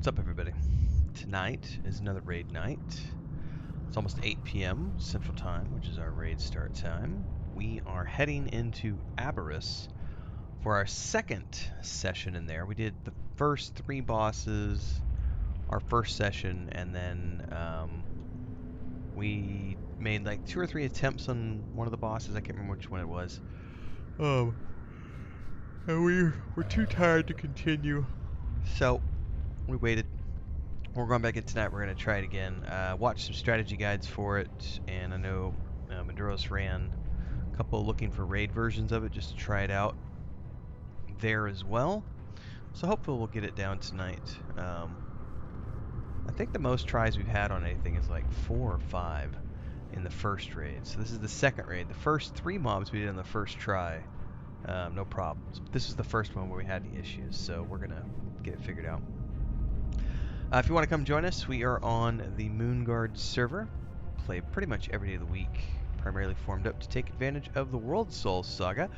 up, everybody? Tonight is another raid night. It's almost 8 p.m. Central Time, which is our raid start time. We are heading into Aberrus for our second session in there. We did the first 3 bosses, our first session, and then we made like 2 or 3 attempts on one of the bosses. I can't remember which one it was. And we're too tired to continue, so we waited. We're going back in tonight. We're going to try it again. Watch some strategy guides for it, and I know Aberrus ran a couple looking for raid versions of it just to try it out there as well. So hopefully we'll get it down tonight. I think the most tries we've had on anything is like 4 or 5 in the first raid. So this is the second raid. The first 3 mobs we did on the first try, no problems. But this is the first one where we had any issues, so we're going to get it figured out. If you want to come join us, we are on the Moonguard server. Play pretty much every day of the week, primarily formed up to take advantage of the World Soul Saga.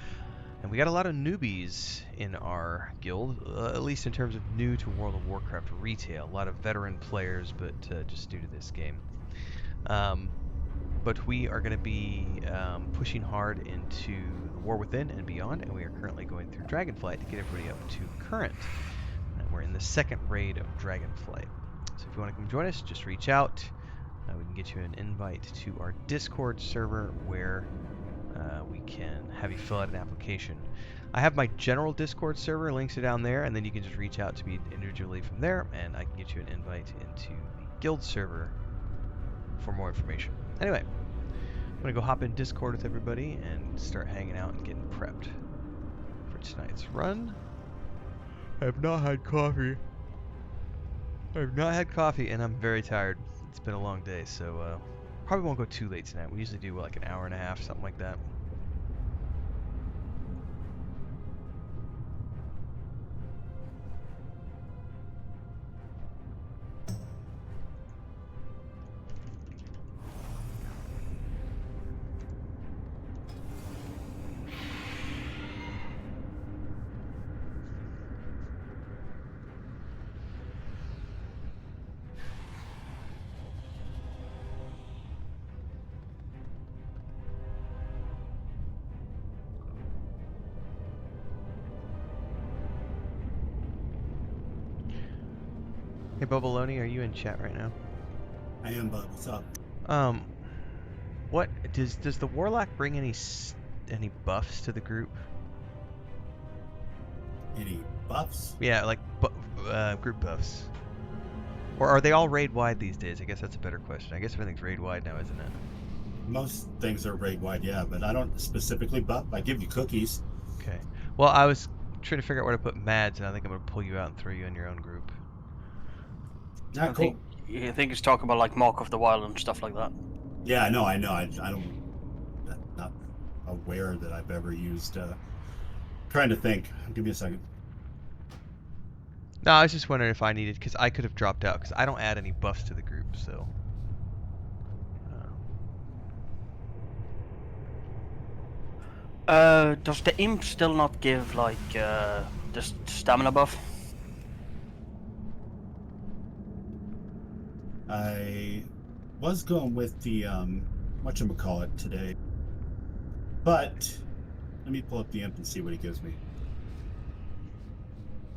And we got a lot of newbies in our guild, at least in terms of new to World of Warcraft retail. A lot of veteran players, but just new to this game. But we are going to be pushing hard into the War Within and beyond, and we are currently going through Dragonflight to get everybody up to current. We're in the second raid of Dragonflight. So if you want to come join us, just reach out. We can get you an invite to our Discord server where we can have you fill out an application. I have my general Discord server, links are down there, and then you can just reach out to me individually from there, and I can get you an invite into the guild server for more information. Anyway, I'm going to go hop in Discord with everybody and start hanging out and getting prepped for tonight's run. I have not had coffee. And I'm very tired. It's been a long day, so probably won't go too late tonight. We usually do like an hour and a half, something like that. Hey, Bubbaloni, are you in chat right now? I am, bud. What's up? What does the Warlock bring any buffs to the group? Any buffs? Yeah, like group buffs. Or are they all raid wide these days? I guess that's a better question. I guess everything's raid wide now, isn't it? Most things are raid wide, yeah, but I don't specifically buff. I give you cookies. Okay. Well, I was trying to figure out where to put Mads, and I think I'm gonna pull you out and throw you in your own group. Not cool. I think it's talking about like Mark of the Wild and stuff like that. Yeah, I know. I don't. I'm not aware that I've ever used. Trying to think. Give me a second. No, I was just wondering if I needed, because I could have dropped out, because I don't add any buffs to the group, so. Does the imp still not give like the stamina buff? I was going with the whatchamacallit today, but let me pull up the imp and see what he gives me.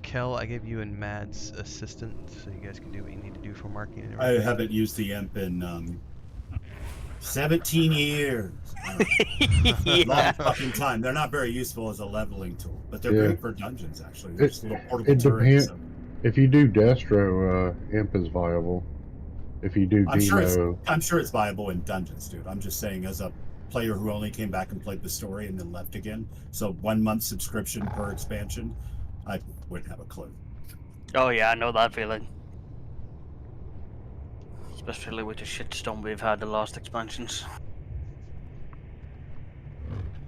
Kel, I gave you and Mads assistant, so you guys can do what you need to do for marking and I everything. haven't used the imp in 17 years. Long fucking time. They're not very useful as a leveling tool, but they're great for dungeons. Actually, they're just little portable turrets. If you do Destro, imp is viable. If you do Demo, I'm sure it's viable in dungeons, dude. I'm just saying, as a player who only came back and played the story and then left again, so 1 month subscription per expansion, I wouldn't have a clue. Oh yeah, I know that feeling. Especially with the shitstorm we've had the last expansions.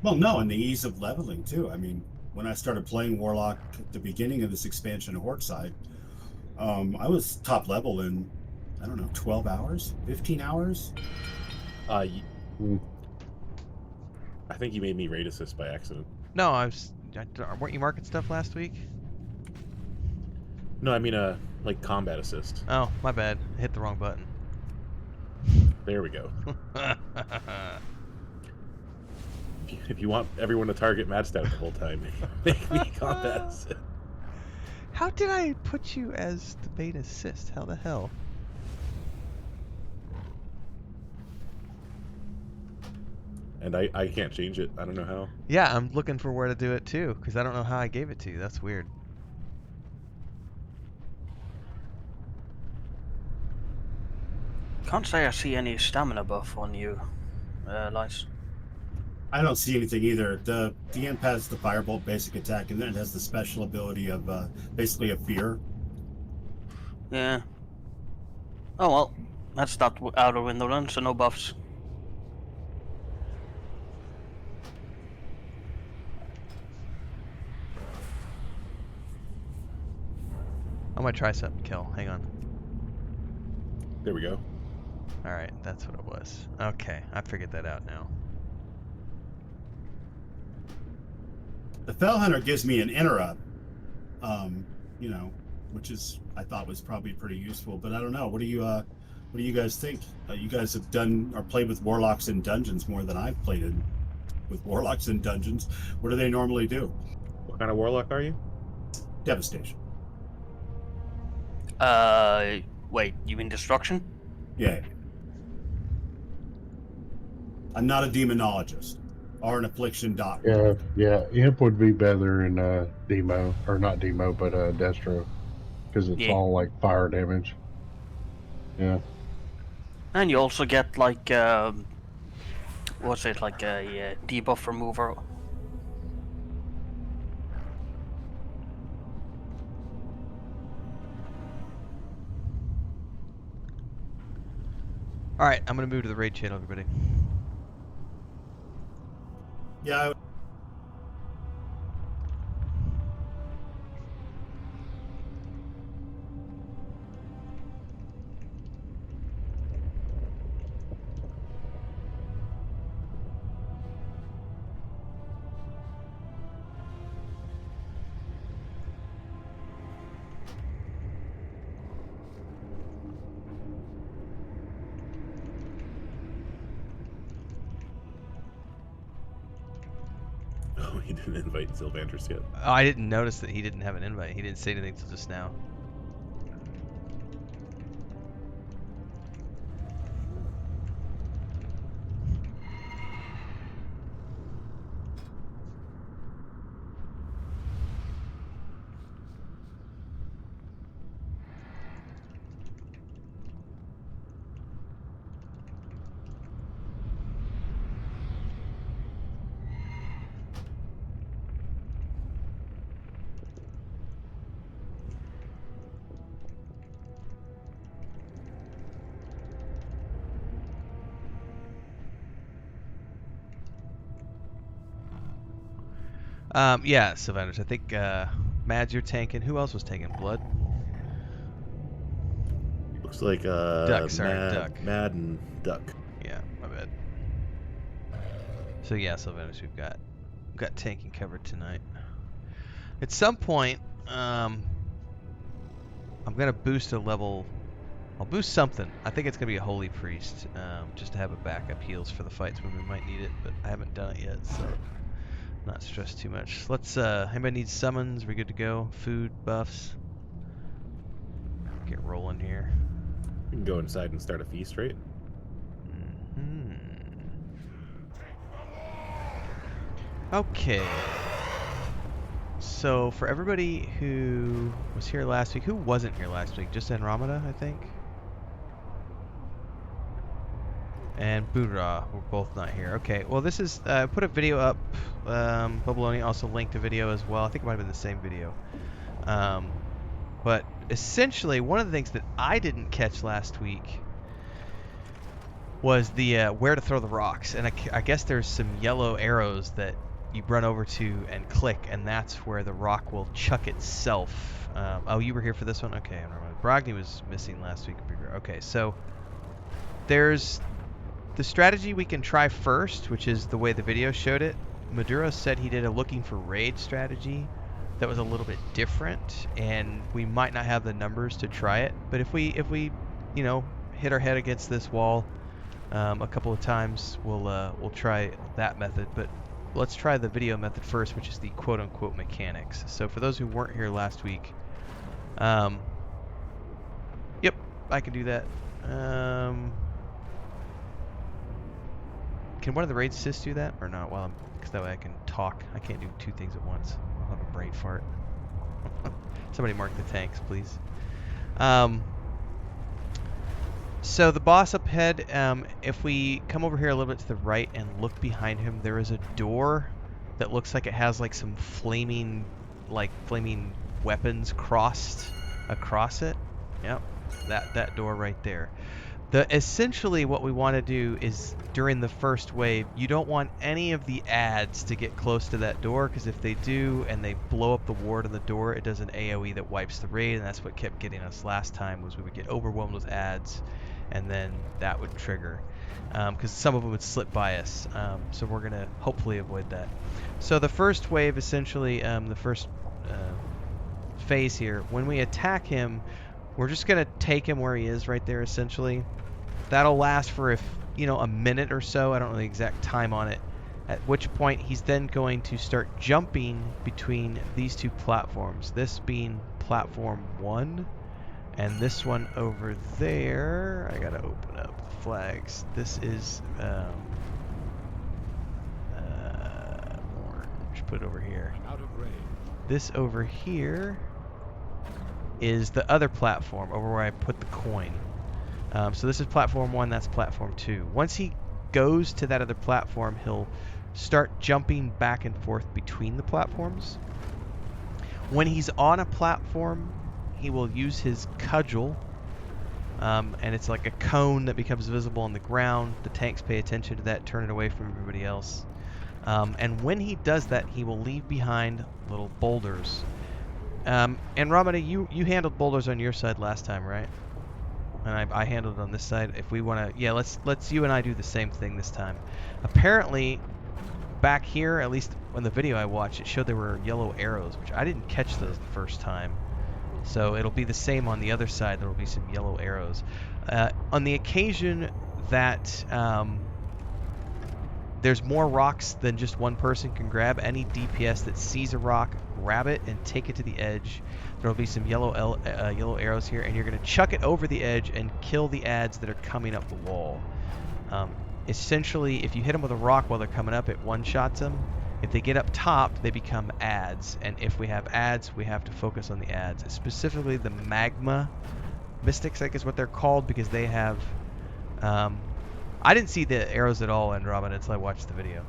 Well, no, and the ease of leveling too. I mean, when I started playing Warlock at the beginning of this expansion of Hordside, I was top level in, I don't know, 12 hours, 15 hours. I think you made me raid assist by accident. No, weren't you marking stuff last week? No, I mean like combat assist. Oh, my bad. I hit the wrong button. There we go. If you want everyone to target Mad Stout the whole time, make me combat assist. How did I put you as the bait assist? How the hell? And I can't change it. I don't know how. Yeah, I'm looking for where to do it too, because I don't know how I gave it to you. That's weird. Can't say I see any stamina buff on you, Lice. I don't see anything either. The imp has the firebolt basic attack, and then it has the special ability of basically a fear. Yeah. Oh well, that's not out of window then, so no buffs. I'm gonna try something, Kel. Hang on. There we go. Alright, that's what it was. Okay, I figured that out now. The Fell Hunter gives me an interrupt, you know, which is I thought was probably pretty useful. But I don't know. What do you guys think? You guys have done or played with warlocks in dungeons more than I've played with warlocks in dungeons. What do they normally do? What kind of warlock are you? Devastation. Wait, you mean destruction? Yeah. I'm not a demonologist or an affliction doctor. Yeah. Imp would be better in Demo, or not Demo, but Destro, because it's all like fire damage. Yeah. And you also get like what's it, like a debuff remover. Alright, I'm gonna move to the raid channel, everybody. Yeah. Oh, he didn't invite Sylvantrus yet. Oh, I didn't notice that he didn't have an invite. He didn't say anything till just now. Yeah, Sylvanus, I think Mads, you're tanking. Who else was taking? Blood? Looks like Duck, sorry, Duck. Mad and Duck. Yeah, my bad. So yeah, Sylvanus, we've got tanking covered tonight. At some point, I'm gonna boost a level. I'll boost something. I think it's gonna be a Holy Priest, just to have a backup heals for the fights when we might need it. But I haven't done it yet, so not stressed too much. Let's. Anybody needs summons? We're good to go. Food buffs. Get rolling here. We can go inside and start a feast, right? Okay. So for everybody who was here last week, who wasn't here last week? Just Andromeda, I think. And Boonra were both not here. Okay, well this is, put a video up. Bubbaloni also linked a video as well. I think it might have been the same video. But essentially, one of the things that I didn't catch last week was the where to throw the rocks. And I guess there's some yellow arrows that you run over to and click, and that's where the rock will chuck itself. Oh, you were here for this one? Okay, I remember. Brogny was missing last week. Okay, so there's the strategy we can try first, which is the way the video showed it. Maduro said he did a looking for raid strategy, that was a little bit different, and we might not have the numbers to try it. But if we you know, hit our head against this wall a couple of times, we'll try that method. But let's try the video method first, which is the quote-unquote mechanics. So for those who weren't here last week, yep, I can do that. Can one of the raid assists do that or not? Well, because that way I can talk. I can't do two things at once. I'll have a brain fart. Somebody mark the tanks, please. So the boss up ahead, if we come over here a little bit to the right and look behind him, there is a door that looks like it has like some flaming weapons crossed across it. Yep, that door right there. Essentially what we want to do is, during the first wave, you don't want any of the ads to get close to that door, because if they do and they blow up the ward on the door, it does an AoE that wipes the raid, and that's what kept getting us last time, was we would get overwhelmed with ads, and then that would trigger, because some of them would slip by us. So we're going to hopefully avoid that. So the first wave, essentially, the first phase here, when we attack him, we're just going to take him where he is right there, essentially. That'll last for, a minute or so. I don't know the exact time on it. At which point, he's then going to start jumping between these two platforms. This being platform 1, and this one over there. I got to open up the flags. This is orange. Put it over here. This over here is the other platform, over where I put the coin. So this is platform 1, that's platform 2. Once he goes to that other platform, he'll start jumping back and forth between the platforms. When he's on a platform, he will use his cudgel, and it's like a cone that becomes visible on the ground. The tanks pay attention to that, turn it away from everybody else. And when he does that, he will leave behind little boulders. And Ramada, you handled boulders on your side last time, right? And I handled it on this side. If we want to, yeah, let's you and I do the same thing this time. Apparently, back here, at least on the video I watched, it showed there were yellow arrows, which I didn't catch those the first time. So it'll be the same on the other side. There will be some yellow arrows. On the occasion that there's more rocks than just one person can grab, any DPS that sees a rock, grab it and take it to the edge. There will be some yellow arrows here, and you're going to chuck it over the edge and kill the ads that are coming up the wall. Essentially, if you hit them with a rock while they're coming up, it one-shots them. If they get up top, they become ads, and if we have ads, we have to focus on the ads. Specifically, the magma mystics, I guess what they're called, because they have... I didn't see the arrows at all in Andromeda until I watched the video.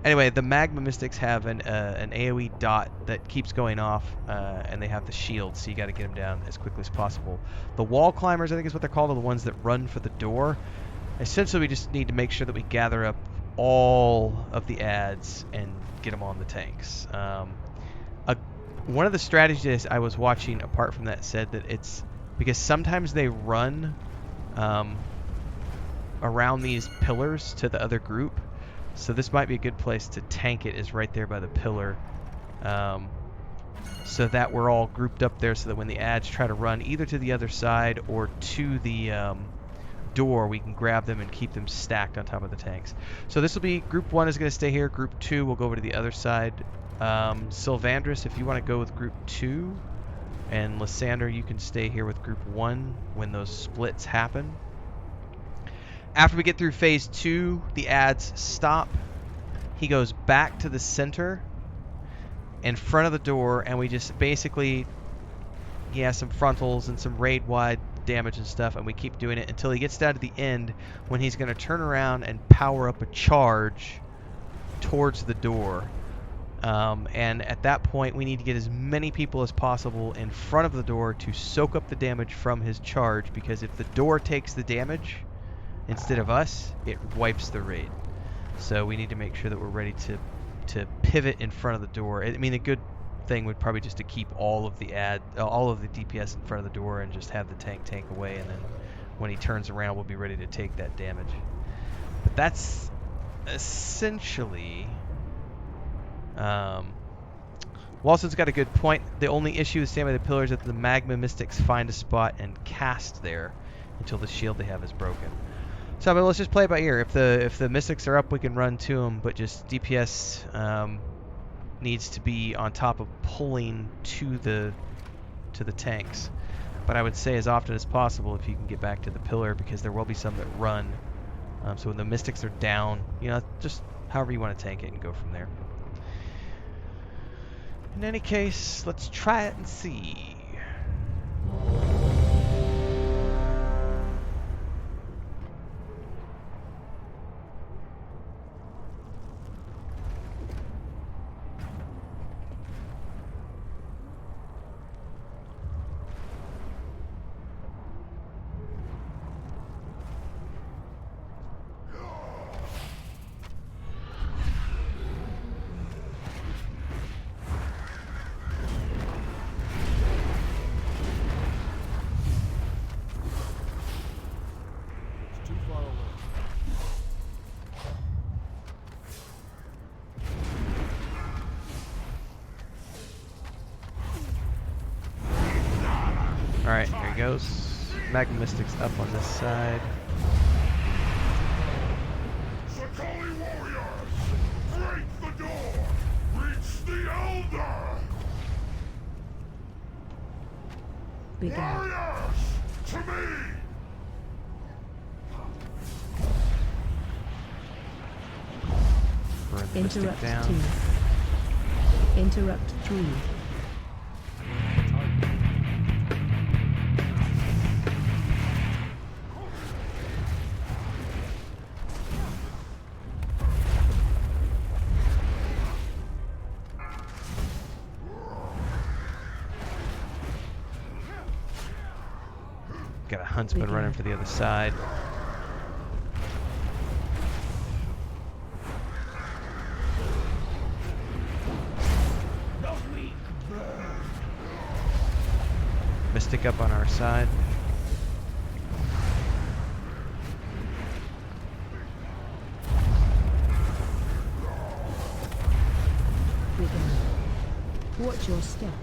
Anyway, the magma mystics have an AoE dot that keeps going off, and they have the shield, so you got to get them down as quickly as possible. The wall climbers, I think is what they're called, are the ones that run for the door. Essentially, we just need to make sure that we gather up all of the ads and get them on the tanks. One of the strategies I was watching apart from that said that it's because sometimes they run around these pillars to the other group. So this might be a good place to tank it, is right there by the pillar, so that we're all grouped up there, so that when the ads try to run either to the other side or to the door, we can grab them and keep them stacked on top of the tanks. So this will be, group 1 is going to stay here, group 2 will go over to the other side. Sylvandris, if you want to go with group 2, and Lysander, you can stay here with group 1 when those splits happen. After we get through phase 2, the ads stop. He goes back to the center in front of the door, and we just basically, he has some frontals and some raid-wide damage and stuff, and we keep doing it until he gets down to the end, when he's going to turn around and power up a charge towards the door. And at that point, we need to get as many people as possible in front of the door to soak up the damage from his charge, because if the door takes the damage instead of us, it wipes the raid. So we need to make sure that we're ready to pivot in front of the door. I mean, a good thing would probably just to keep all of the DPS in front of the door and just have the tank away, and then when he turns around, we'll be ready to take that damage. But that's essentially Walson's got a good point. The only issue with standing by the pillar is that the magma mystics find a spot and cast there until the shield they have is broken. So I mean, let's just play it by ear. If the mystics are up, we can run to them, but just DPS needs to be on top of pulling to the tanks. But I would say as often as possible if you can get back to the pillar, because there will be some that run. So when the mystics are down, you know, just however you want to tank it and go from there. In any case, let's try it and see. Alright, here he goes. Magma Mystic's up on this side. Sakali warriors! Break the door! Reach the Elder! Warriors! To me! Burn the Mystic Interrupt down. 2. Interrupt 3. Got a huntsman running for the other side. Mystic up on our side. Watch your step.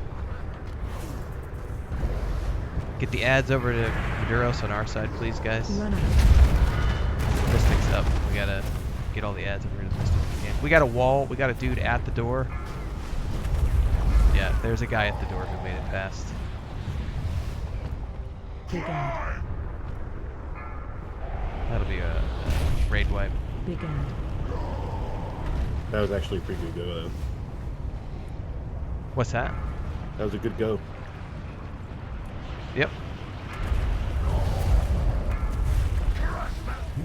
Get the ads over to Aberrus on our side, please, guys. Run out. Mystic's up. We gotta get all the ads over to the Mystic if we can. We got a wall. We got a dude at the door. Yeah, there's a guy at the door who made it past. Big ad. That'll be a raid wipe. Big ad. That was actually a pretty good go, though. What's that? That was a good go. Yep.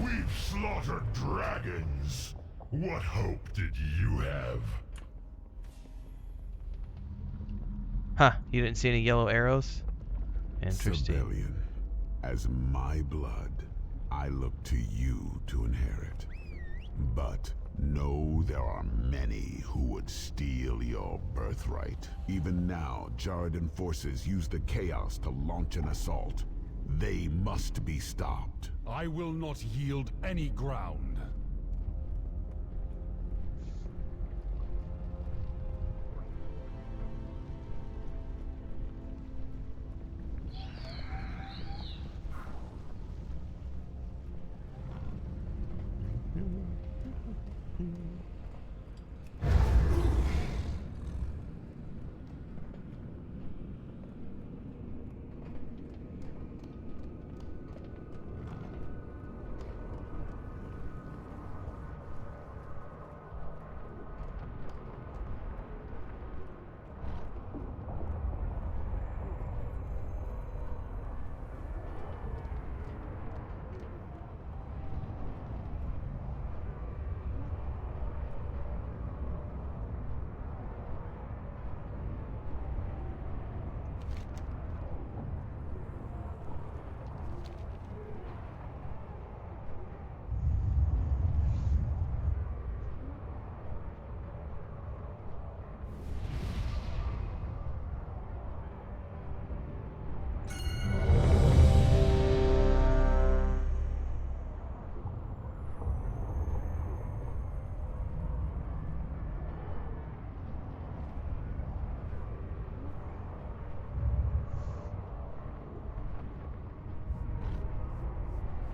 We've slaughtered dragons. What hope did you have? Huh, you didn't see any yellow arrows? Interesting. Civilian, as my blood, I look to you to inherit. But know there are many who would steal your birthright. Even now, Jarden forces use the chaos to launch an assault. They must be stopped. I will not yield any ground.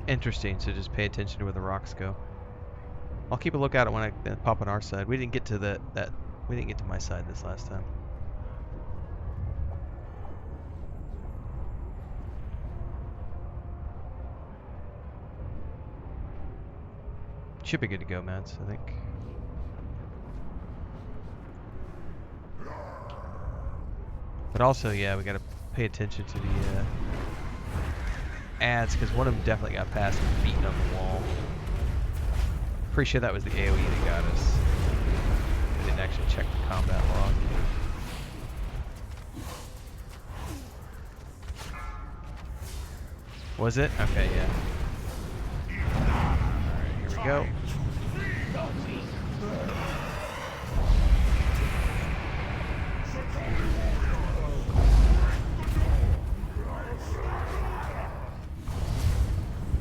interesting, so just pay attention to where the rocks go. I'll keep a lookout when I pop on our side. We didn't get to we didn't get to my side this last time. Should be good to go, Mads, I think. But also, yeah, we gotta pay attention to the ads, because one of them definitely got past and beaten on the wall. Pretty sure that was the AoE that got us. I didn't actually check the combat log. Was it? Okay, yeah. Alright, here we go.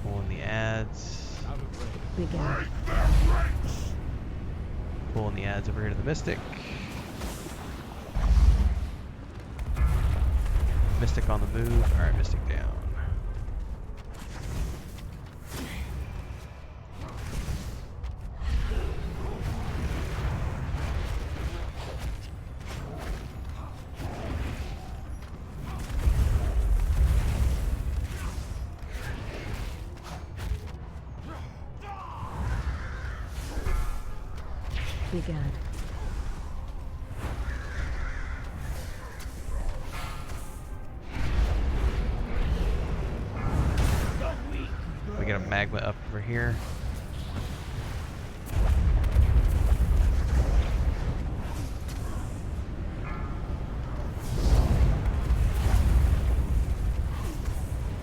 Pulling the ads. Began. Pulling the ads over here to the Mystic. Mystic on the move. Alright, Mystic down. Began. We got a magma up over here.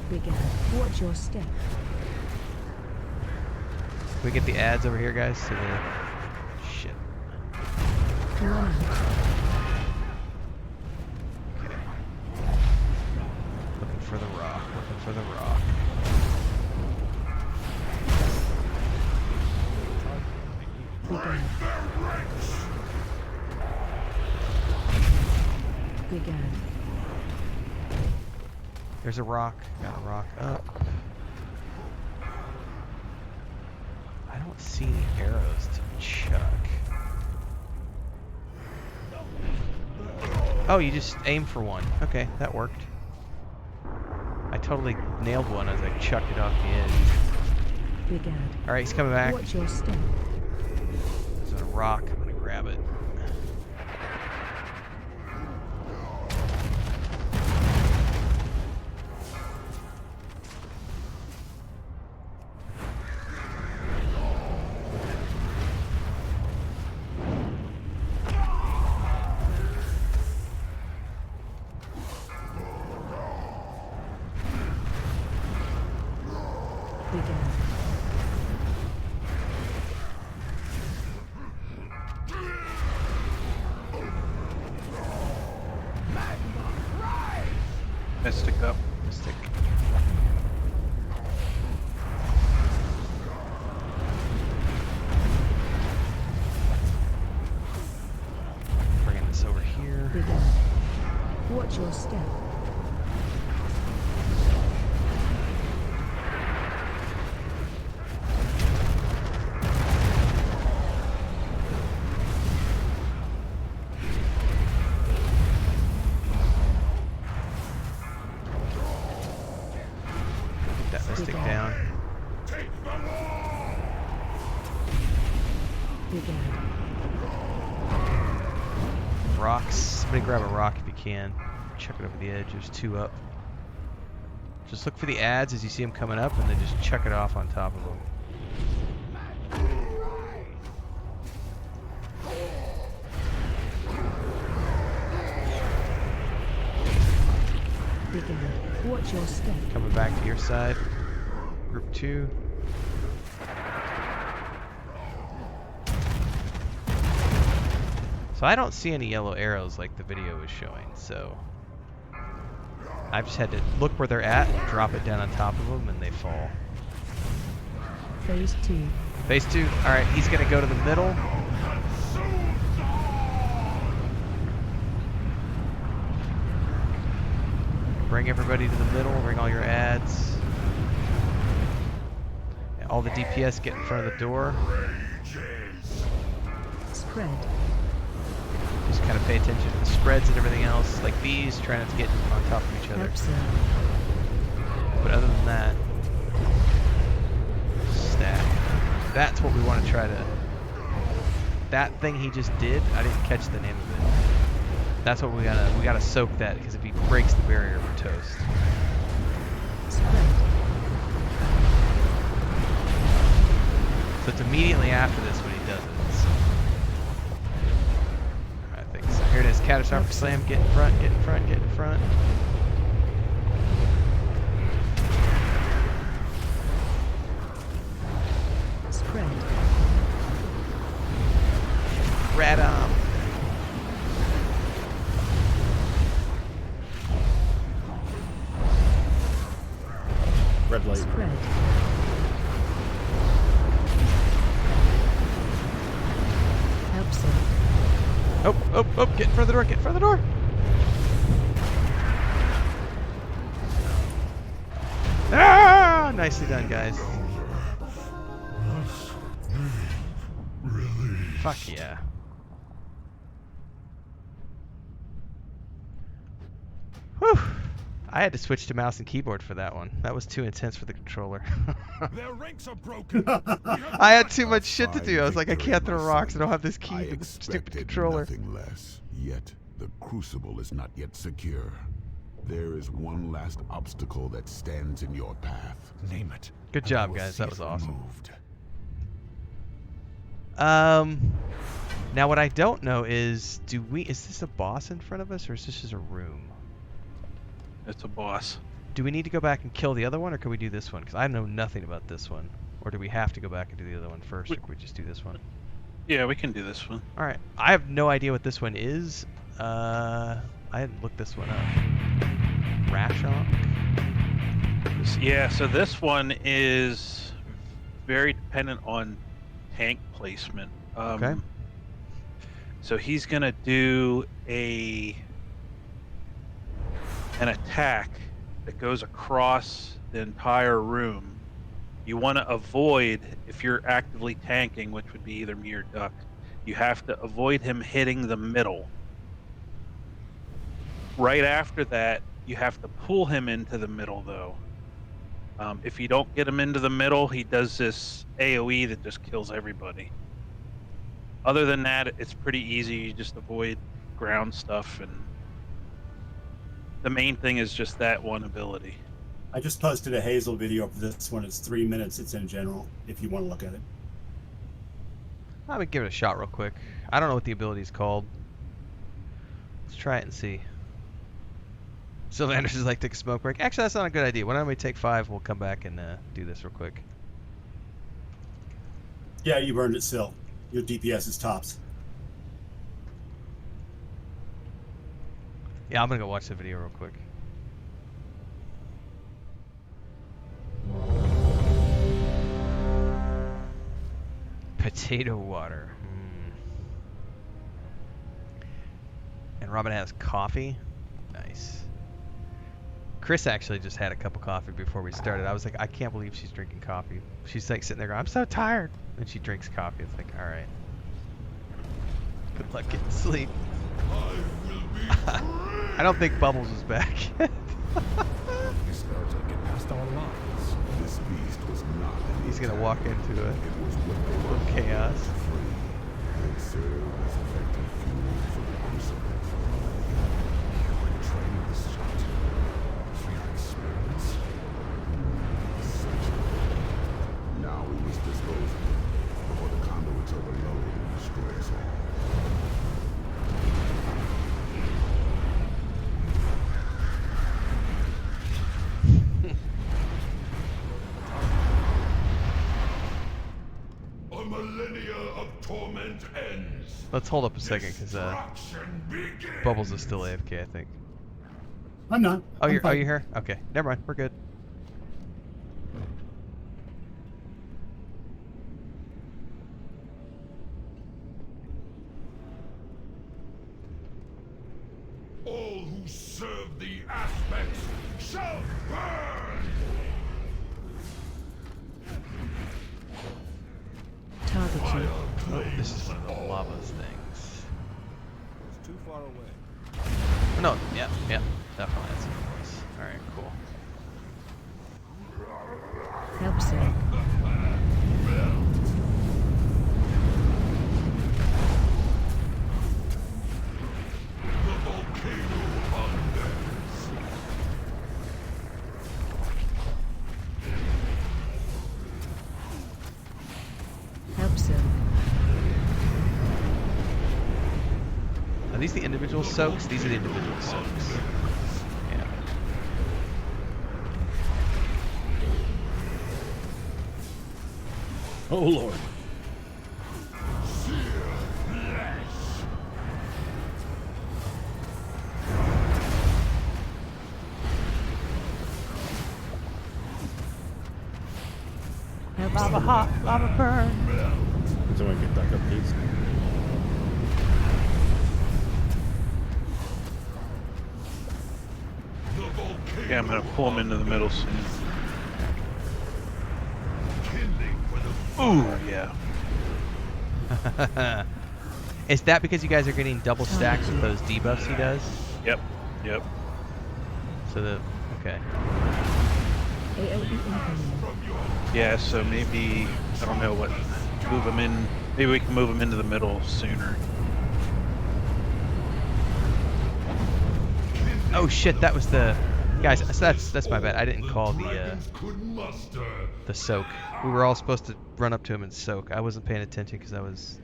Began. Watch your step. Can we get the ads over here, guys? To the shit. Run out. Okay. Looking for the rock. Looking for the rock. Began. Began. There's a rock. Got a rock up. I don't see any arrows to chuck. Oh, you just aim for one. Okay, that worked. I totally nailed one as I chucked it off the edge. Began. Alright, he's coming back. Watch your step. There's a rock. I'm gonna grab it. Began. Mystic up. Mystic. Bringing this over here. Began. Watch your step. Get that Mystic down. Began. Rocks. Somebody grab a rock if you can. Chuck it over the edge. There's two up. Just look for the ads as you see them coming up, and then just chuck it off on top of them. Began. Watch your step. Coming back to your side. Group 2. So I don't see any yellow arrows like the video was showing, so I've just had to look where they're at, drop it down on top of them, and they fall. Phase 2. Phase 2. Alright, he's going to go to the middle. Bring everybody to the middle. Bring all your ads. all the DPS get in front of the door. Spread. Just kind of pay attention to the spreads and everything else. Like these, try not to get on top of each other. Observe. But other than that, stack. That's what we want to try to... That thing he just did, I didn't catch the name of it. That's what we gotta soak that, because if he breaks the barrier, we're toast. Spread. So it's immediately after this when he does it. So. I think so. Here it is. Catastrophic slam. Get in front. Get in front. Get in front. Spread. Red arm. Red light. Spread. Helps him. Oh, oh, oh, get in front of the door, get in front of the door. Ah, nicely done, guys. Fuck yeah. Whew. I had to switch to mouse and keyboard for that one. That was too intense for the controller. Their ranks are broken. I had too much shit to do. I was like, I can't throw rocks. I don't have this key I for the stupid expected controller. nothing less. Yet the crucible is not yet secure. There is one last obstacle that stands in your path. Name it. Good and I job, will guys. see That it was awesome. removed. Now what I don't know is, is this a boss in front of us, or is this just a room? It's a boss. Do we need to go back and kill the other one, or can we do this one? Because I know nothing about this one. Or do we have to go back and do the other one first, or can we just do this one? Yeah, we can do this one. Alright. I have no idea what this one is. I hadn't looked this one up. Rashok? Yeah, so this one is very dependent on tank placement. Okay. So he's gonna do an attack that goes across the entire room. You want to avoid, if you're actively tanking, which would be either me or Duck, you have to avoid him hitting the middle. Right after that, you have to pull him into the middle, though. If you don't get him into the middle, he does this AoE that just kills everybody. Other than that, it's pretty easy. You just avoid ground stuff, and the main thing is just that one ability. I just posted a Hazel video for this one. It's 3 minutes. It's in general, if you want to look at it. I'm gonna give it a shot real quick. I don't know what the ability is called. Let's try it and see. Sylvander's is like, take a smoke break. Actually, that's not a good idea. Why don't we take 5? We'll come back and do this real quick. Yeah, you burned it, Sil. Your DPS is tops. Yeah, I'm gonna go watch the video real quick. Potato water. And Robin has coffee. Nice. Chris actually just had a cup of coffee before we started. I was like, I can't believe she's drinking coffee. She's like sitting there going, I'm so tired. And she drinks coffee. It's like, alright. Good luck getting sleep. I don't think Bubbles is back yet. This guard's gonna get past our lines. This beast was not an He's gonna walk into It was what they were chaos. free. It served as effective fuel for the crucible for millennia. You were training this shot for your experiments. Now we must dispose of them before the conduits overload and destroy us all. A millennia of torment ends. Let's hold up a second, because Destruction begins. Bubbles is still AFK, I think. I'm not. Oh, I'm you're fine. here? Okay, never mind. We're good. All who serve the aspects shall burn. this is one of the lava things. It's too far away. Oh, no, yeah, definitely that's what it was. Alright, cool. Help Silk. Help Silk. Are these the individual soaks? These are the individual soaks. Yeah. Oh lord. Help Lava Silk. hot, lava burn. Can someone get back up, please? Yeah, I'm gonna pull him into the middle soon. Ooh, yeah. Is that because you guys are getting double stacked with those debuffs he does? Yep. So the okay. AOE incoming. Yeah, so maybe, I don't know what, move him in, maybe we can move him into the middle sooner. Oh shit, that was the guys. So that's my bad. I didn't call the soak. We were all supposed to run up to him and soak. I wasn't paying attention because I was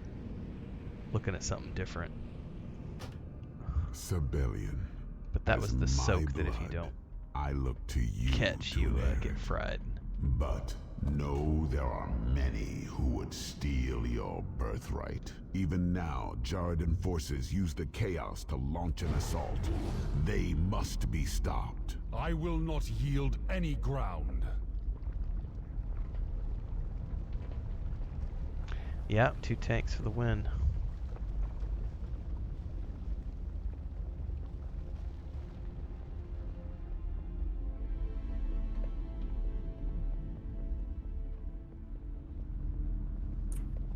looking at something different. Sibelian. But that was as the my soak that if you blood, don't I look to you catch, to you inherit. get fried. But know there are many who would steal your birthright. Even now, Jarden forces use the chaos to launch an assault. They must be stopped. I will not yield any ground. Yeah, 2 tanks for the win.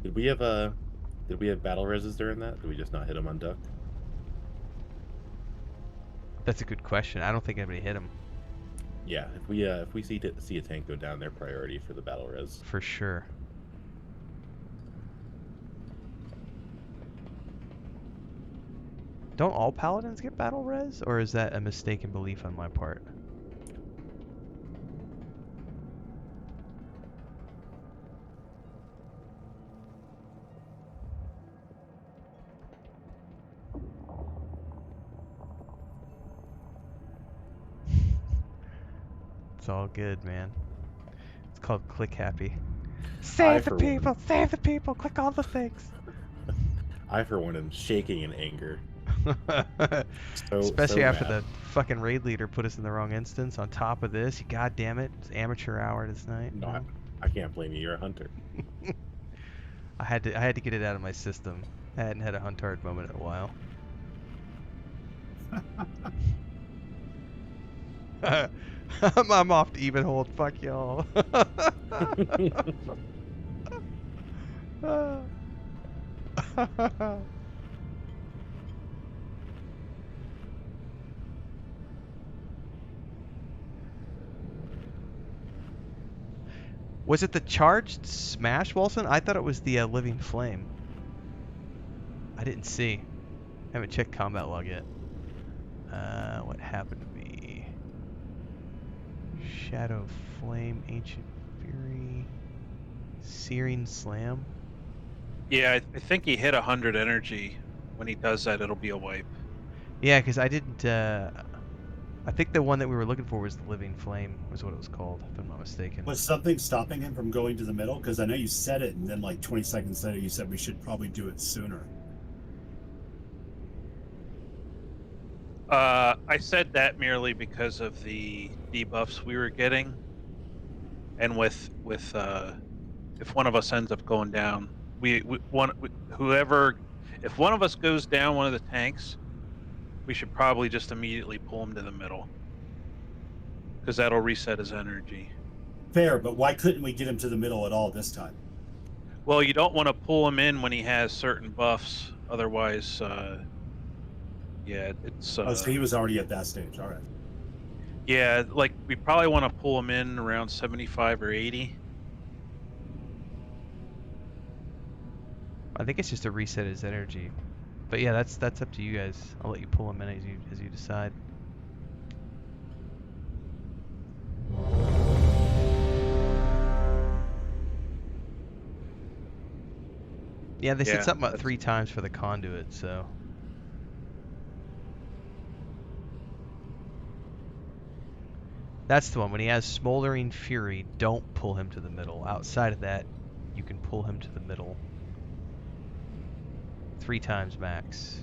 Did we have battle reses during that? Did we just not hit them on duck? That's a good question. I don't think anybody hit him. Yeah, if we see a tank go down, they're priority for the battle res. For sure. Don't all paladins get battle res, or is that a mistaken belief on my part? It's all good, man. It's called click happy. Save the people! Save the people! Click all the things! I, for one, am shaking in anger. Especially so after mad. the fucking raid leader put us in the wrong instance on top of this. You goddamn it. It's amateur hour this night. No, I can't blame you. You're a hunter. I had to get it out of my system. I hadn't had a huntard moment in a while. I'm off to even hold. Fuck y'all. Was it the charged smash, Wilson? I thought it was the living flame. I didn't see. Haven't checked combat log yet. What happened to me? Shadow Flame, Ancient Fury, Searing Slam. Yeah, I think he hit 100 energy. When he does that, it'll be a wipe. Yeah, because I didn't. I think the one that we were looking for was the Living Flame, was what it was called, if I'm not mistaken. Was something stopping him from going to the middle? Because I know you said it, and then like 20 seconds later, you said we should probably do it sooner. I said that merely because of the debuffs we were getting, and if one of us ends up going down, if one of us goes down, one of the tanks, we should probably just immediately pull him to the middle, because that'll reset his energy. Fair, but why couldn't we get him to the middle at all this time? Well, you don't want to pull him in when he has certain buffs, otherwise, yeah, it's Oh, so he was already at that stage. All right. yeah, like we probably want to pull him in around 75 or 80. I think it's just to reset his energy. But yeah, that's up to you guys. I'll let you pull him in as you decide. Yeah, they said Yeah, something about that's- 3 times for the conduit, so. That's the one. When he has Smoldering Fury, don't pull him to the middle. Outside of that, you can pull him to the middle 3 times max.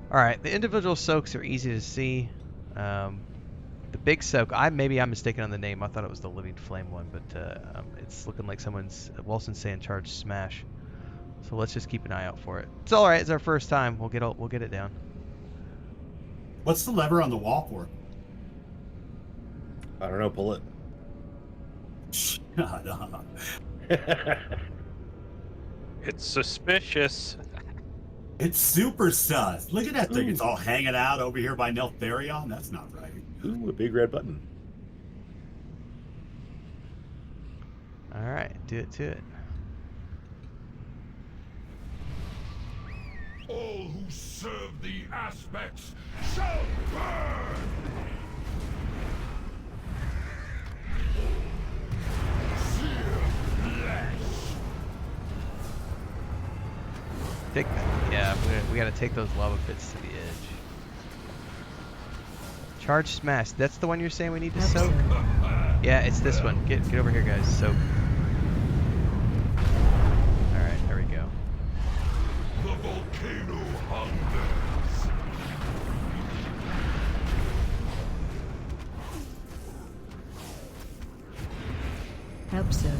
Alright, the individual soaks are easy to see. The big soak, maybe I'm mistaken on the name. I thought it was the Living Flame one, but it's looking like Wilson's saying charge smash. So let's just keep an eye out for it. It's all right. It's our first time. We'll get it down. What's the lever on the wall for? I don't know. Pull it. Shut up. It's suspicious. It's super sus. Look at that thing. It's all hanging out over here by Neltharion. That's not right. Ooh, a big red button. All right, do it to it. All who serve the aspects shall burn! Sear flesh! We gotta take those lava pits to the edge. Charge smash. That's the one you're saying we need to soak? Yeah, it's this one. Get over here, guys. Soak. All right, there we go. The volcano hungers. Help soak.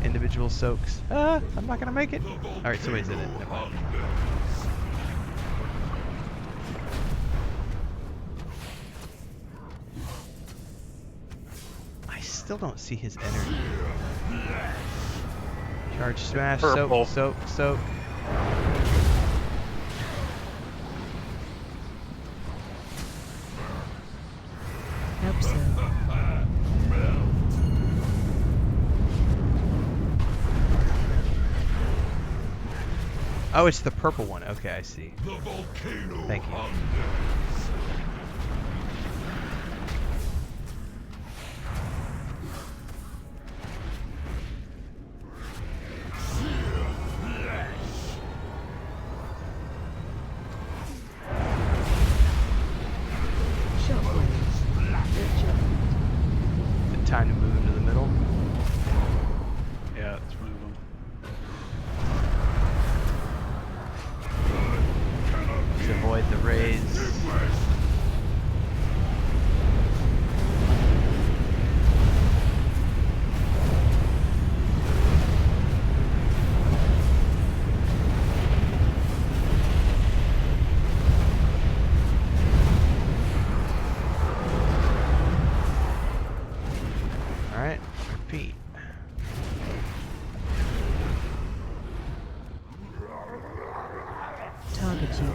Individual soaks. I'm not gonna make it. All right, somebody's in it. Never mind. I still don't see his energy. Charge smash. Purple. Soak. Help soak. Oh, it's the purple one. Okay, I see. The volcano Thank you. hungers. The time to move into the middle. Yeah, let's move him. To avoid the rays. Alright, repeat. Target you.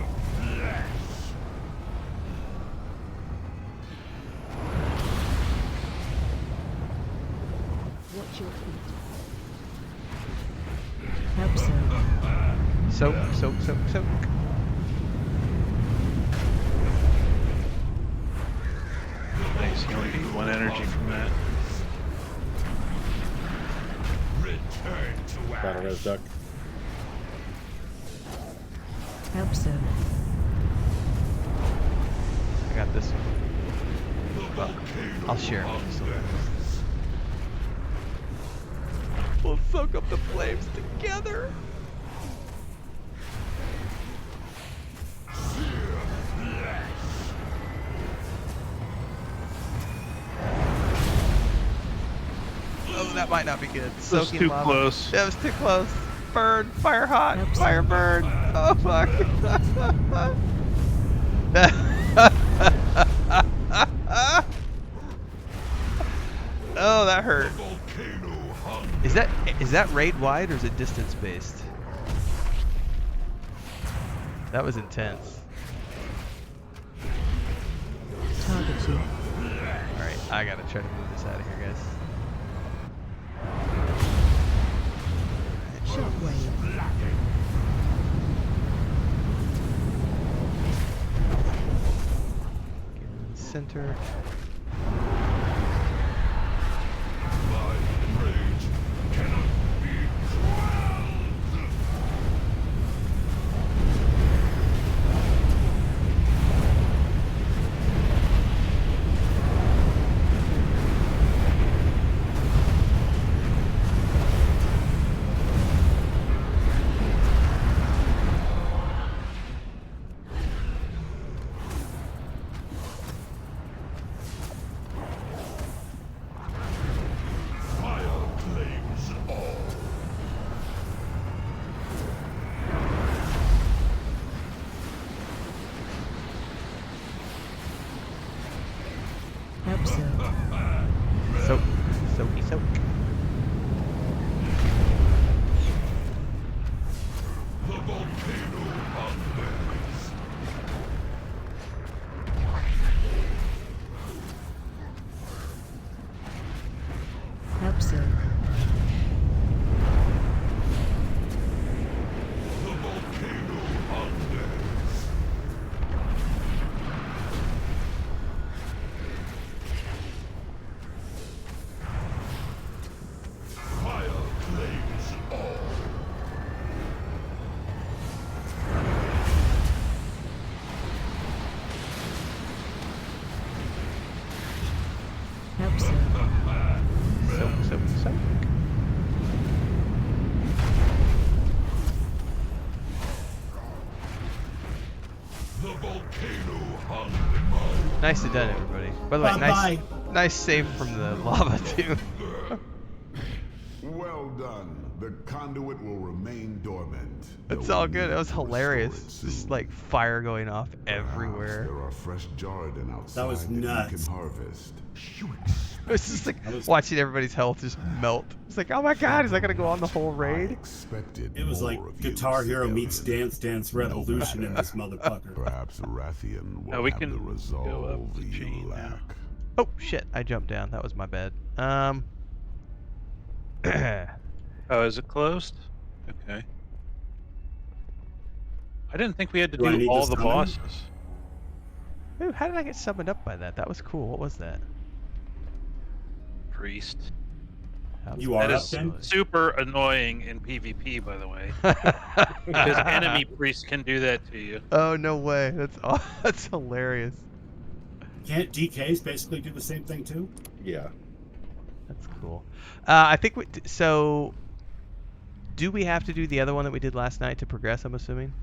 Watch your feet. Help soak. Soak. Nice, you only need 1 energy from that. Return to Got a res duck. Help soak. I got this one. Well, I'll share it with you. We'll soak up the flames together. Oh, that might not be good. That was Soaking too lava. close. That was too close. Burn, fire hot, Oops. fire burn. Oh fuck. That Oh, that hurt. Is that raid wide or is it distance based? That was intense. Targeted. Alright, I gotta try to move this out of here, guys. Shockwave. Get in the center. Soak. Soaky soak. Help soak. Help soak. Soak, soak, soak. Nicely done, everybody. By the way, nice save from the lava too. Well done. The conduit will remain dormant. It's though all we good. need It was to restore hilarious. it soon. Just like fire going off Perhaps everywhere. There are fresh Jarden outside That was you nuts. can harvest. It was just like watching everybody's health just melt. It's like, oh my god, is that gonna go on the whole I raid? expected It was more like of you, Guitar Hero meets civilian. Dance Dance Revolution in this motherfucker. Perhaps Rathian will we have can the go resolve up the you chain now. lack. Oh shit, I jumped down. That was my bad. Oh, is it closed? Okay. I didn't think we had to Do I do need to all the summon? bosses. Ooh, how did I get summoned up by that? That was cool. What was that? Priest. How You was are That up is then? super annoying in PvP, by the way. Because enemy priests can do that to you. Oh no way! That's hilarious. Can't DKs basically do the same thing too? Yeah. That's cool. I think so. Do we have to do the other one that we did last night to progress? I'm assuming.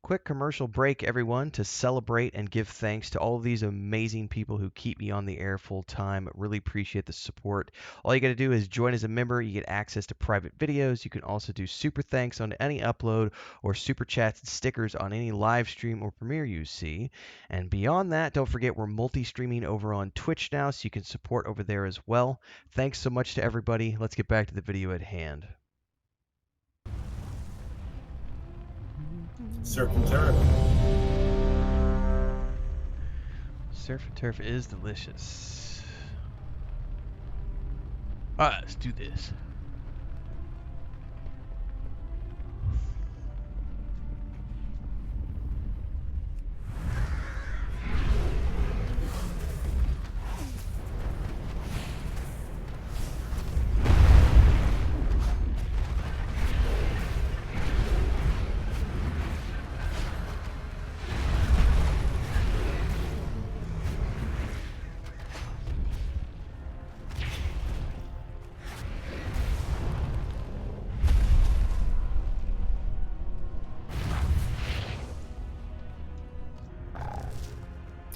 Quick commercial break, everyone, to celebrate and give thanks to all of these amazing people who keep me on the air full time. Really appreciate the support. All you got to do is join as a member. You get access to private videos. You can also do super thanks on any upload or super chats and stickers on any live stream or premiere you see. And beyond that, don't forget we're multi-streaming over on Twitch now, so you can support over there as well. Thanks so much to everybody. Let's get back to the video at hand. Surf and turf. Surf and turf is delicious. Alright, let's do this.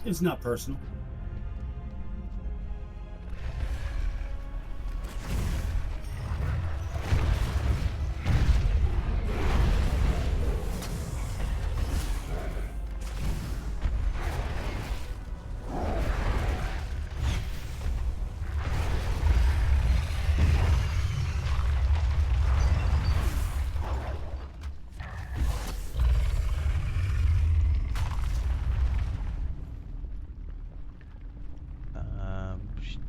It's not personal.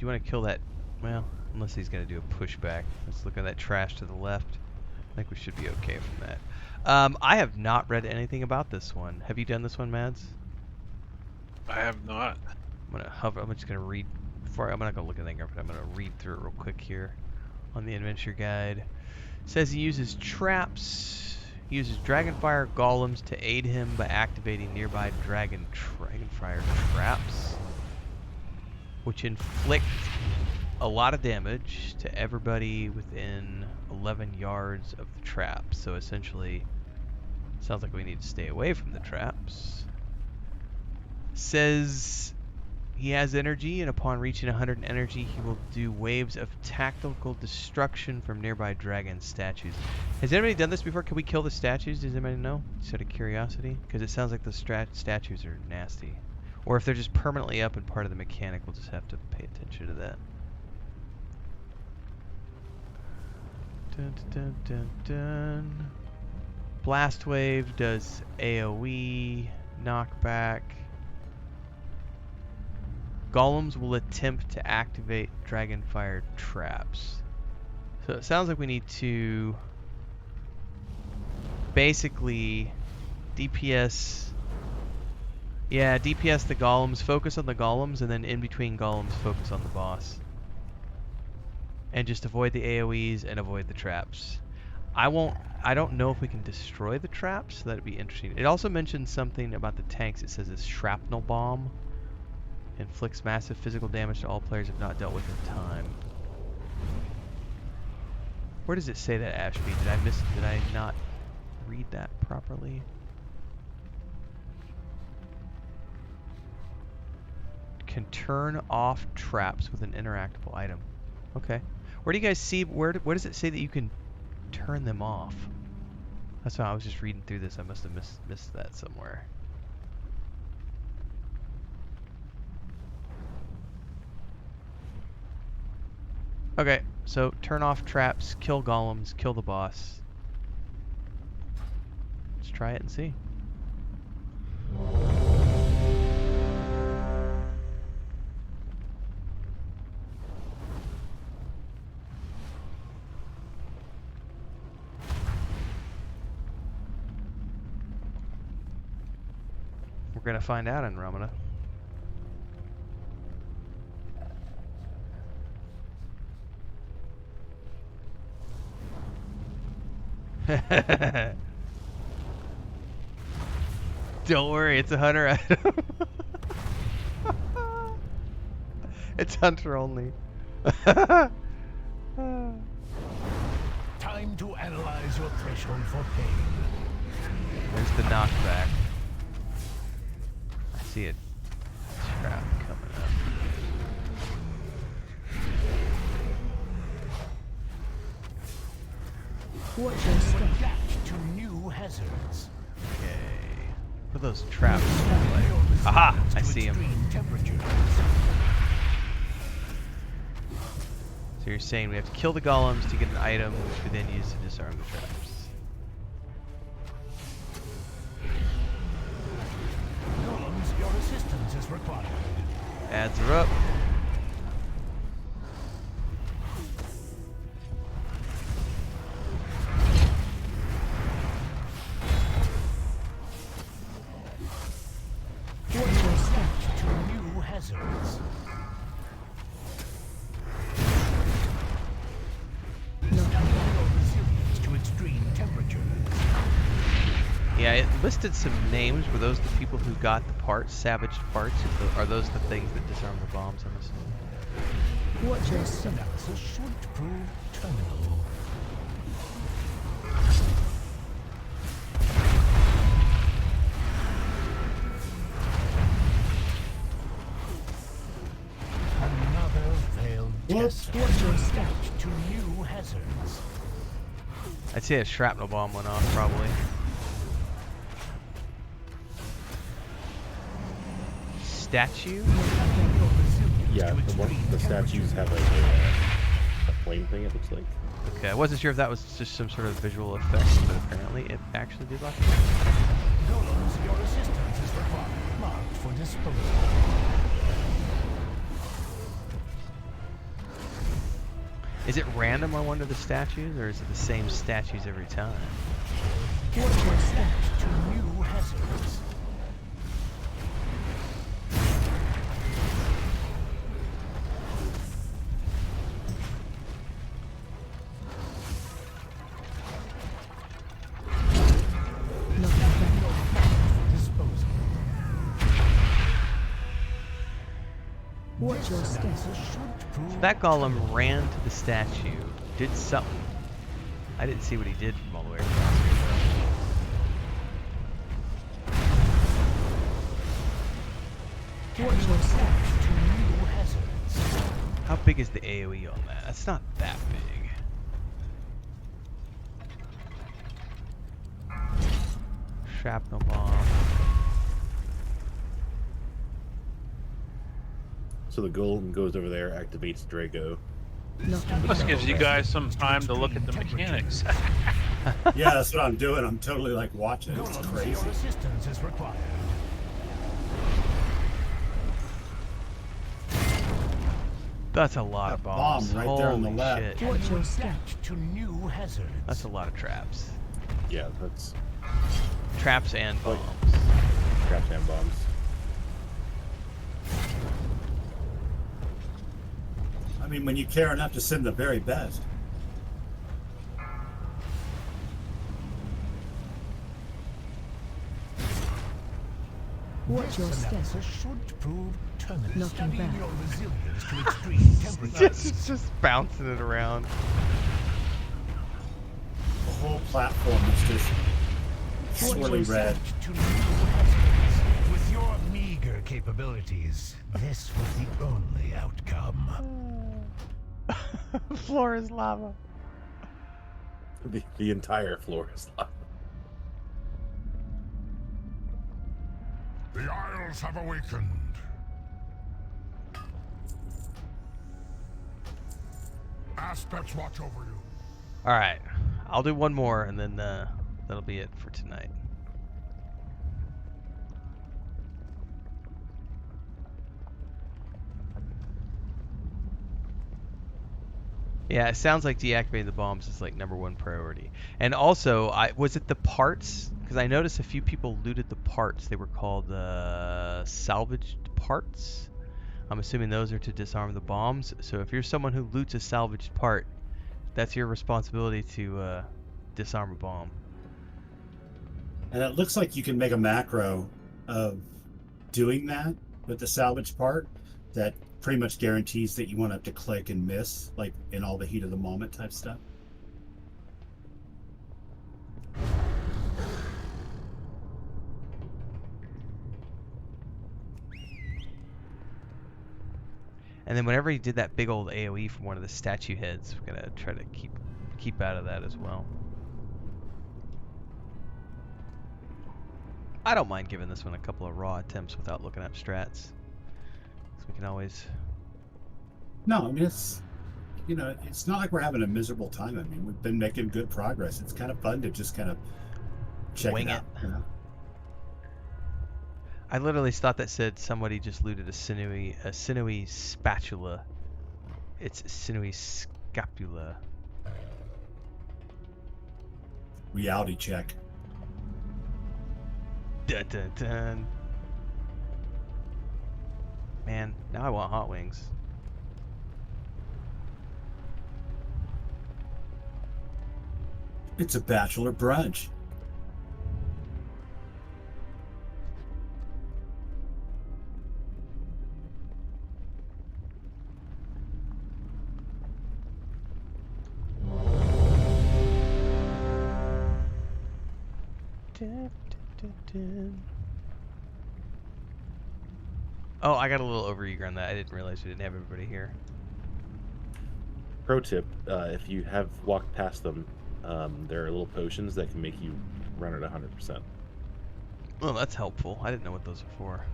you want to kill that? Well, unless he's going to do a pushback. Let's look at that trash to the left. I think we should be okay from that. I have not read anything about this one. Have you done this one, Mads? I have not. I'm gonna hover. I'm just gonna read. I'm not gonna look at anything, but I'm gonna read through it real quick here on the adventure guide. It says he uses traps. He uses Dragonfire golems to aid him by activating nearby Dragonfire traps, which inflict a lot of damage to everybody within 11 yards of the traps. So essentially, sounds like we need to stay away from the traps. Says he has energy, and upon reaching 100 energy, he will do waves of tactical destruction from nearby dragon statues. Has anybody done this before? Can we kill the statues? Does anybody know? Just out of curiosity? Because it sounds like the statues are nasty. Or if they're just permanently up and part of the mechanic, we'll just have to pay attention to that. Dun, dun, dun, dun. Blast Wave does AoE, knockback. Golems will attempt to activate Dragonfire traps. So it sounds like we need to basically DPS. Yeah, DPS the golems, focus on the golems, and then in between golems, focus on the boss. And just avoid the AoEs and avoid the traps. I don't know if we can destroy the traps, so that'd be interesting. It also mentions something about the tanks. It says this shrapnel bomb inflicts massive physical damage to all players if not dealt with in time. Where does it say that, Ashby? Did I not read that properly? Can turn off traps with an interactable item. Okay. Where do you guys see, where does it say that you can turn them off? That's why I was just reading through this. I must have missed that somewhere. Okay, so turn off traps, kill golems, kill the boss. Let's try it and see. We're gonna find out, Andromeda. Don't worry, it's a hunter item. It's hunter only. Time to analyze your threshold for pain. There's the knockback. I see a trap coming up. Watch your step. Adapt to new hazards. Okay. What are those traps? Aha! I see him. So you're saying we have to kill the golems to get an item, which we then use to disarm the traps. Golems, your assistance is required. Ads are up. Watch your step. To new hazards. Resilience to extreme temperatures. Yeah, it listed some names. Were those the people who got the parts, savaged parts? Are those the things that disarm the bombs, I'm assuming? Watch your step. Synapses should prove terminal. Another failed test. Watch your step. To new hazards. I'd say a shrapnel bomb went off, probably. Statue? Yeah, the statues have a flame thing, it looks like. Okay, I wasn't sure if that was just some sort of visual effect, but apparently it actually did lock it. Golems, your assistance is required. Marked for disposal. Is it random on one of the statues, or is it the same statues every time? Watch your step to new hazards. Disposal. Watch your step. That golem ran to the statue, did something. I didn't see what he did from all the way across here, though. Watch your step. To new hazards. How big is the AoE on that? That's not that big. Shrapnel bomb. So the golem goes over there, activates Drago. This gives you guys some time to look at the mechanics. Yeah, that's what I'm doing. I'm totally like watching. It's crazy. Your assistance is required. That's a lot of That bombs. bomb right there on the Holy left. shit. Watch your step. To new hazards. That's a lot of traps. Yeah, that's Traps and bombs. traps and bombs. I mean, when you care enough to send the very best. Watch your step. Analysis should prove terminal. Nothing Studying bad. your resilience to extreme temperatures. It's just bouncing it around. The whole platform is just swirly red. To new hazards. With your meager capabilities, this was the only outcome. Floor is lava. The entire floor is lava. The Isles have awakened. Aspects watch over you. Alright. I'll do one more and then that'll be it for tonight. Yeah, it sounds like deactivating the bombs is like #1 priority. And also, was it the parts? Because I noticed a few people looted the parts. They were called salvaged parts. I'm assuming those are to disarm the bombs. So if you're someone who loots a salvaged part, that's your responsibility to disarm a bomb. And it looks like you can make a macro of doing that with the salvage part that pretty much guarantees that you won't have to click and miss, like in all the heat of the moment type stuff. And then whenever he did that big old AoE from one of the statue heads, we're gonna try to keep out of that as well. I don't mind giving this one a couple of raw attempts without looking up strats. So we can always... No, I mean, it's, you know, it's not like we're having a miserable time. I mean, we've been making good progress. It's kind of fun to just kind of check Wing it out. it. You know? I literally thought that said somebody just looted a sinewy spatula. It's sinewy scapula. Reality check. Dun dun dun. Man, now I want hot wings. It's a bachelor brunch. Dun, dun, dun, dun. Oh, I got a little overeager on that. I didn't realize we didn't have everybody here. Pro tip, if you have walked past them, there are little potions that can make you run at 100%. Well, that's helpful. I didn't know what those are for.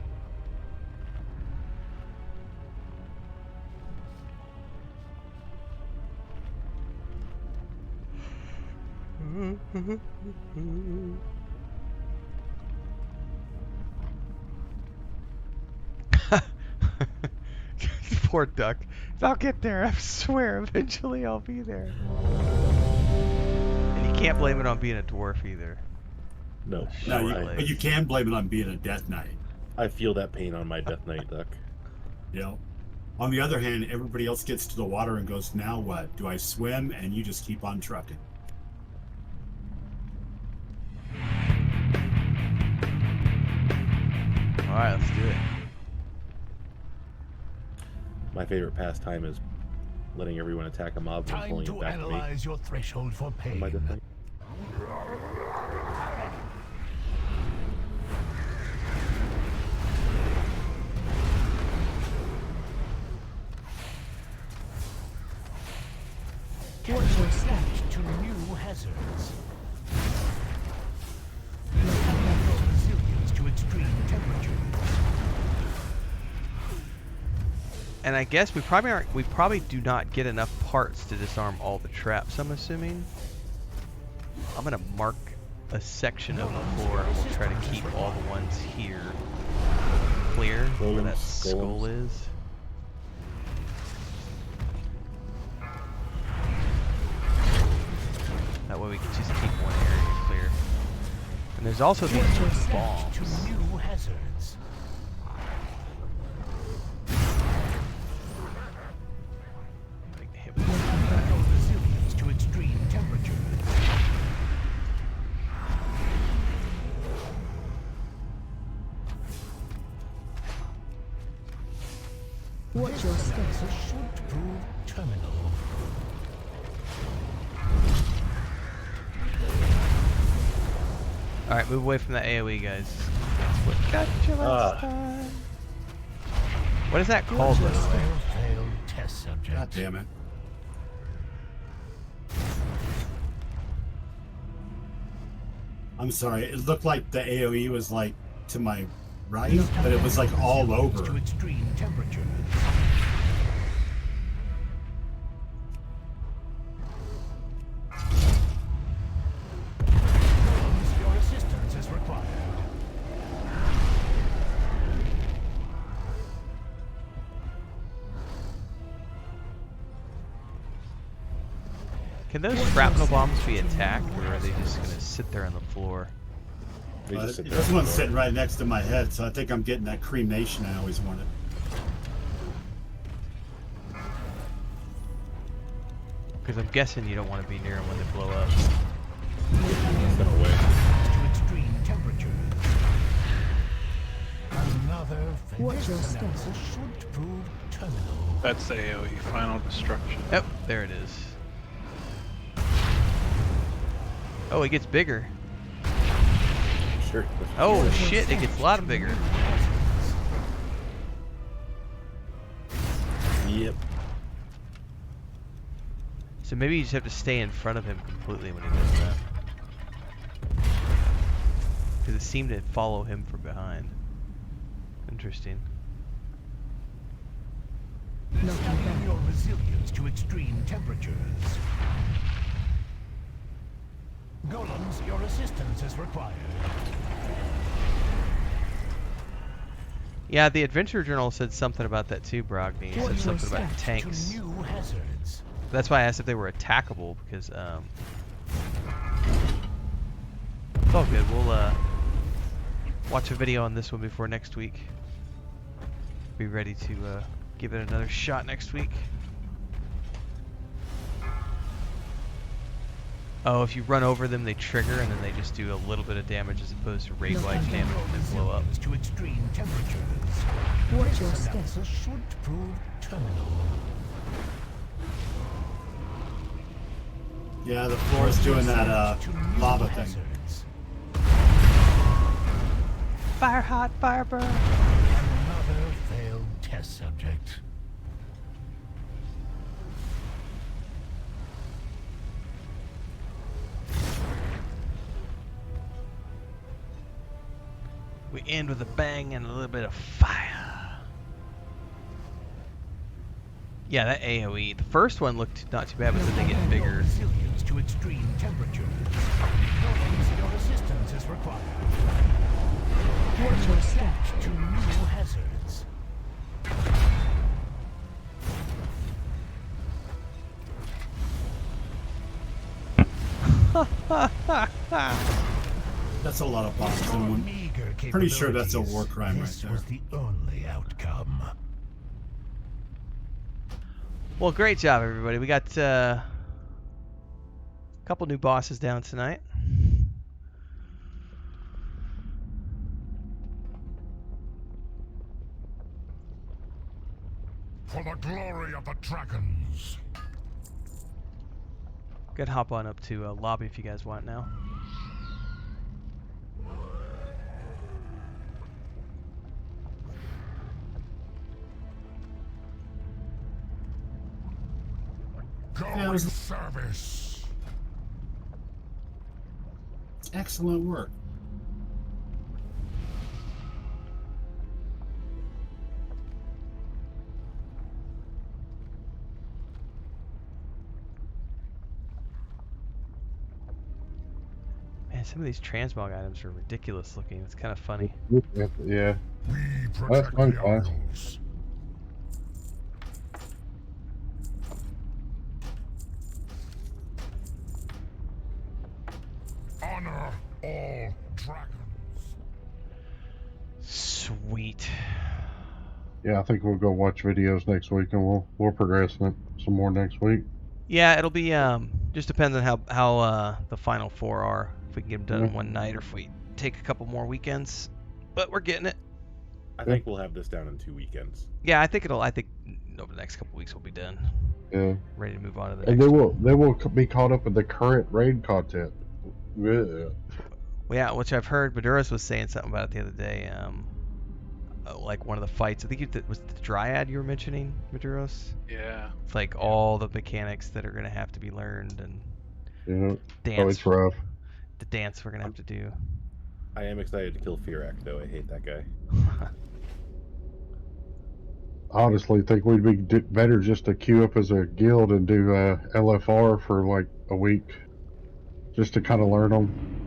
Poor duck. I'll get there. I swear, eventually I'll be there. And you can't blame it on being a dwarf either. No. No, I, but you can blame it on being a death knight. I feel that pain on my Death Knight, Duck. You know. On the other hand, everybody else gets to the water and goes, now what? Do I swim? And you just keep on trucking. Alright, let's do it. My favorite pastime is letting everyone attack a mob and Time pulling it to back to me. analyze your threshold for On pain. my Death Knight. Watch your step. To new hazards. Your resilience to extreme temperatures. And I guess we probably do not get enough parts to disarm all the traps, I'm assuming. I'm gonna mark a section of the floor and we'll try to keep all the ones here clear where that skull is. That way we can just keep one area clear. And there's also these bombs. To new hazards. Your resilience to extreme temperatures. Watch your step. That's a shoot-proof terminal. Alright, move away from that AoE, guys. That's what got you last time. What is that called, by the way? Failed test subject. God damn it. I'm sorry. It looked like the AoE was like to my right, but it was like all over. To extreme temperatures. Your assistance is required. Can those shrapnel bombs be attacked, or are they just gonna sit there on the floor? They just sit there This on the one's floor. sitting right next to my head, so I think I'm getting that cremation I always wanted. Because I'm guessing you don't want to be near them when they blow up. Step away. To extreme temperatures. Another Watch your step. That's a shoot-proof terminal. That's AoE, final destruction. Yep, there it is. Oh, it gets bigger. Sure. Oh shit, it gets a lot bigger. Yep. So maybe you just have to stay in front of him completely when he does that. Because it seemed to follow him from behind. Interesting. Your resilience to extreme temperatures. Golems, your assistance is required. Yeah, the Adventure Journal said something about that too, Brogny. It said something about To tanks. new hazards. That's why I asked if they were attackable, because it's all good. We'll watch a video on this one before next week. Be ready to give it another shot next week. Oh, if you run over them, they trigger, and then they just do a little bit of damage as opposed to raid-wide damage and then blow up. To extreme temperatures. Watch your step. That's a shoot-proof terminal. Yeah, the floor is doing that To new lava thing. hazards. Fire hot, fire burn. Another failed test subject. We end with a bang and a little bit of fire. Yeah, that AoE. The first one looked not too bad, but then they get bigger. Resilience to extreme temperatures. Your assistance is required. Watch your step. To new hazards. That's a lot of bots in one. Pretty sure that's a war crime right This there. was the only outcome. Well, great job, everybody. We got a couple new bosses down tonight. For the glory of the dragons. Could hop on up to lobby if you guys want now. Going service. Excellent work. Man, some of these transmog items are ridiculous looking. It's kind of funny. Yeah. We That's protect fun, the class. Isles. Honor all dragons. Sweet. Yeah, I think we'll go watch videos next week, and we'll progress it some more next week. Yeah, it'll be just depends on how the final 4 are. If we can get them done in one night, or if we take a couple more weekends. But we're getting it. I think we'll have this down in 2 weekends. Yeah, I think over the next couple weeks we'll be done. Yeah. Ready to move on to the And next. they will be caught up with the current raid content. Yeah. Well, yeah, which I've heard. Aberrus was saying something about it the other day. Like one of the fights, I think it was the Dryad you were mentioning, Aberrus. Yeah. It's like all the mechanics that are gonna have to be learned, and Yeah. dance. Oh, it's rough. The dance we're gonna have to do. I am excited to kill Firak, though. I hate that guy. I honestly think we'd be better just to queue up as a guild and do LFR for like a week, just to kind of learn them.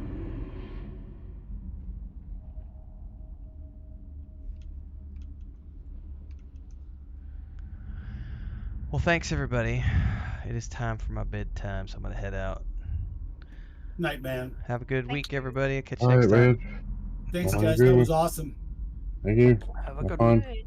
Well, thanks everybody. It is time for my bedtime, so I'm gonna head out. Night, man. Have a good week, everybody. Catch you All next right, time. man. Thanks, Well, guys. good That one. was awesome. Thank you. Have a Have good fun. day.